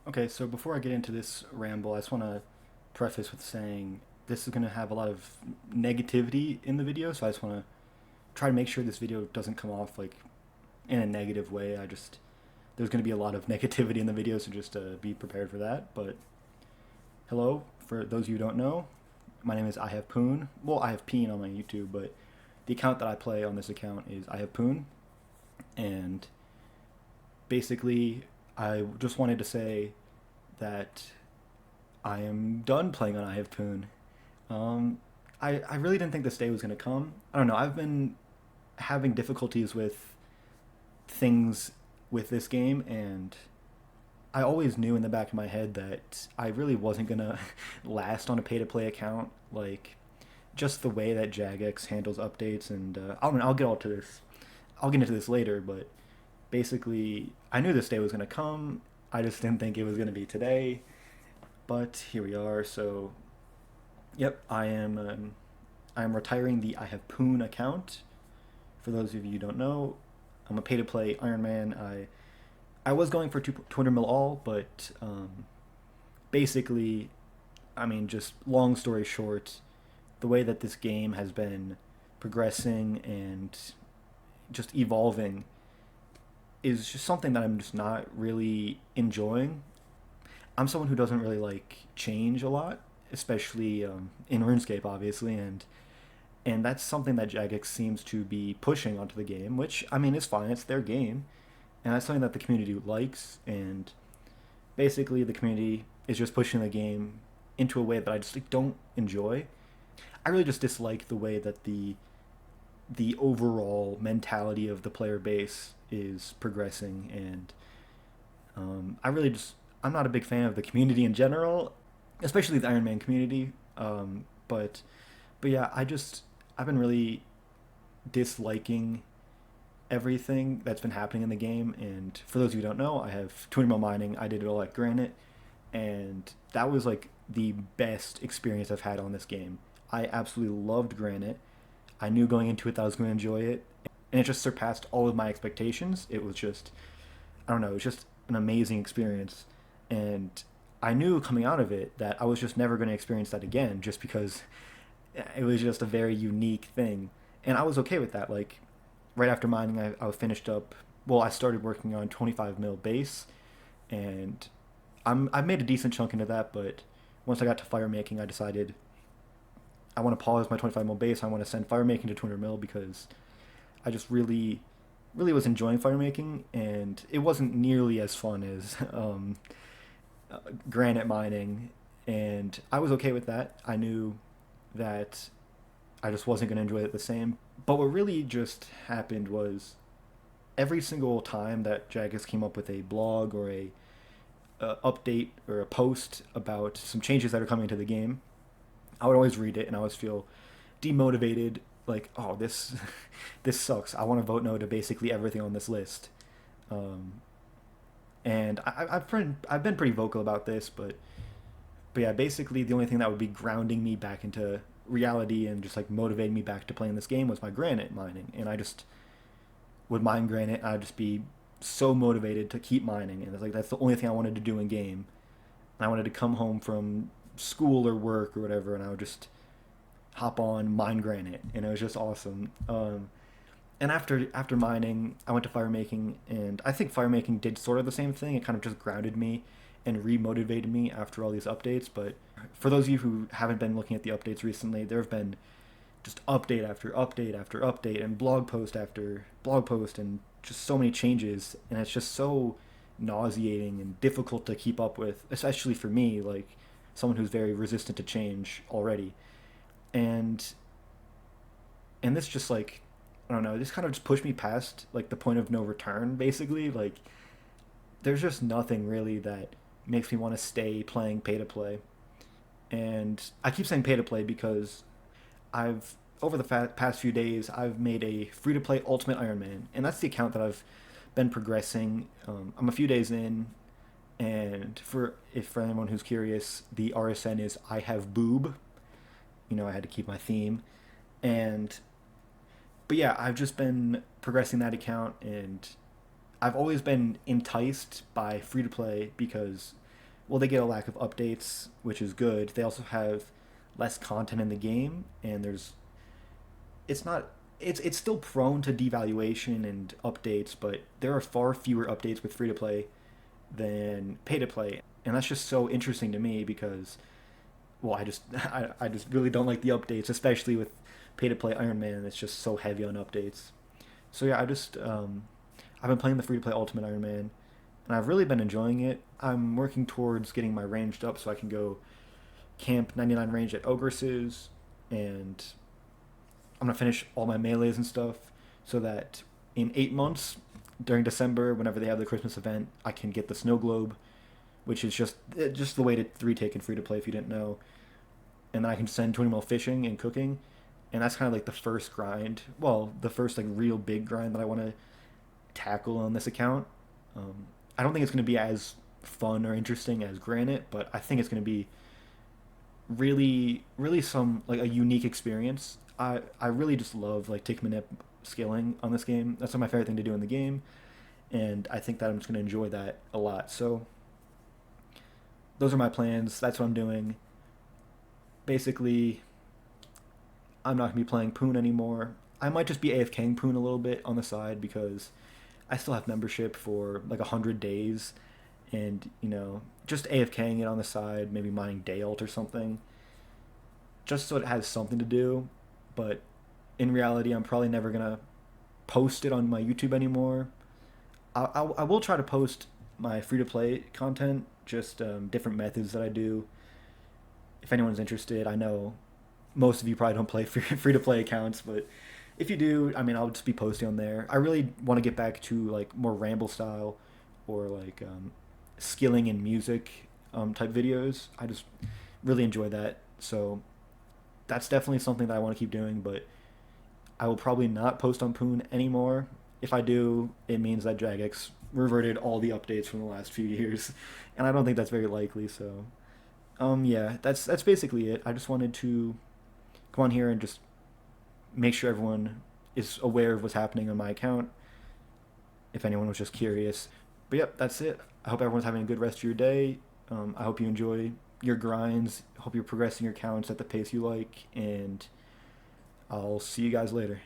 Okay, so before I get into this ramble, I just want to preface with saying this is going to have a lot of negativity in the video, so I just want to try to make sure this video doesn't come off like in a negative way. There's going to be a lot of negativity in the video, so just be prepared for that. But hello, for those of you who don't know, my name is I Have Poon. Well, I have Peen on my YouTube, but the account that I play on this account is I Have Poon, and basically, I just wanted to say that I am done playing on I Have Poon. Um, I really didn't think this day was going to come. I don't know. I've been having difficulties with things with this game, and I always knew in the back of my head that I really wasn't going to last on a pay to play account. Like, just the way that Jagex handles updates, and I'll get all to this. I'll get into this later, but basically, I knew this day was going to come. I just didn't think it was going to be today. But here we are. So, yep, I am retiring the I Have Poon account. For those of you who don't know, I'm a pay-to-play Iron Man. I was going for 200 mil all, but basically, I mean, just long story short, the way that this game has been progressing and just evolving is just something that I'm just not really enjoying. I'm someone who doesn't really like change a lot, especially in RuneScape, obviously, and that's something that Jagex seems to be pushing onto the game, which I mean is fine. It's their game, and that's something that the community likes. And basically, the community is just pushing the game into a way that I just like, don't enjoy. I really just dislike the way that the overall mentality of the player base is progressing, and I really just I'm not a big fan of the community in general, especially the Iron Man community. But yeah, I've been really disliking everything that's been happening in the game. And for those of you who don't know, I have 200 mil mining. I did it all at Granite, and that was like the best experience I've had on this game. I absolutely loved Granite. I knew going into it that I was going to enjoy it, and it just surpassed all of my expectations. It was just I don't know, it was just an amazing experience. And I knew coming out of it that I was just never going to experience that again just because it was just a very unique thing. And I was okay with that. Like, right after mining, I finished up, well, I started working on 25 mil base, and I've made a decent chunk into that, but once I got to fire making, I decided I want to pause my 25 mil base. I want to send fire making to 200 mil because I just really was enjoying fire making, and it wasn't nearly as fun as granite mining, and I was okay with that. I knew that I just wasn't going to enjoy it the same. But what really just happened was every single time that Jagex came up with a blog or a update or a post about some changes that are coming to the game, I would always read it and I always feel demotivated. Like, oh, this this sucks. I want to vote no to basically everything on this list. Um, and I've been pretty vocal about this, but yeah, basically the only thing that would be grounding me back into reality and just like motivating me back to playing this game was my granite mining, and I just would mine granite. I'd just be so motivated to keep mining, and it's like that's the only thing I wanted to do in game. And I wanted to come home from school or work or whatever, and I would just hop on mine granite, and it was just awesome. And after mining, I went to fire making, and I think fire making did sort of the same thing. It kind of just grounded me and remotivated me after all these updates. But for those of you who haven't been looking at the updates recently, there have been just update after update after update, and blog post after blog post, and just so many changes, and it's just so nauseating and difficult to keep up with, especially for me, like someone who's very resistant to change already. And this just like I don't know, this kind of just pushed me past like the point of no return basically. Like there's just nothing really that makes me want to stay playing pay to play. And I keep saying pay to play because I've over the past few days I've made a free to play Ultimate Iron Man, and that's the account that I've been progressing. I'm a few days in, and for anyone who's curious, the RSN is I have boob. You know, I had to keep my theme, and but yeah, I've just been progressing that account, and I've always been enticed by free to play because well, they get a lack of updates, which is good. They also have less content in the game, and it's not it's still prone to devaluation and updates, but there are far fewer updates with free to play than pay to play, and that's just so interesting to me because well, I just really don't like the updates, especially with pay to play Iron Man. It's just so heavy on updates. So yeah, I've been playing the free to play Ultimate Iron Man, and I've really been enjoying it. I'm working towards getting my ranged up so I can go camp 99 range at Ogresses, and I'm gonna finish all my melees and stuff so that in 8 months during December, whenever they have the Christmas event, I can get the snow globe, which is just the way to three take in free to play if you didn't know, and then I can send 20 mil fishing and cooking, and that's kind of like the first grind. Well, the first like real big grind that I want to tackle on this account. I don't think it's going to be as fun or interesting as Granite, but I think it's going to be really some like a unique experience. I really just love like tick manip scaling on this game. That's my favorite thing to do in the game, and I think that I'm just going to enjoy that a lot. So those are my plans. That's what I'm doing. Basically, I'm not gonna be playing Poon anymore. I might just be AFKing Poon a little bit on the side because I still have membership for like 100 days, and just AFKing it on the side, maybe mining Dayalt or something, just so it has something to do. But in reality, I'm probably never gonna post it on my YouTube anymore. I will try to post my free to play content, just different methods that I do. If anyone's interested, I know most of you probably don't play free to play accounts, but if you do, I mean, I'll just be posting on there. I really want to get back to like more ramble style or like skilling in music type videos. I just really enjoy that. So that's definitely something that I want to keep doing, but I will probably not post on Poon anymore. If I do, it means that Jagex reverted all the updates from the last few years, and I don't think that's very likely. So, yeah, that's basically it. I just wanted to come on here and just make sure everyone is aware of what's happening on my account. If anyone was just curious, but yep, that's it. I hope everyone's having a good rest of your day. I hope you enjoy your grinds. Hope you're progressing your counts at the pace you like, and I'll see you guys later.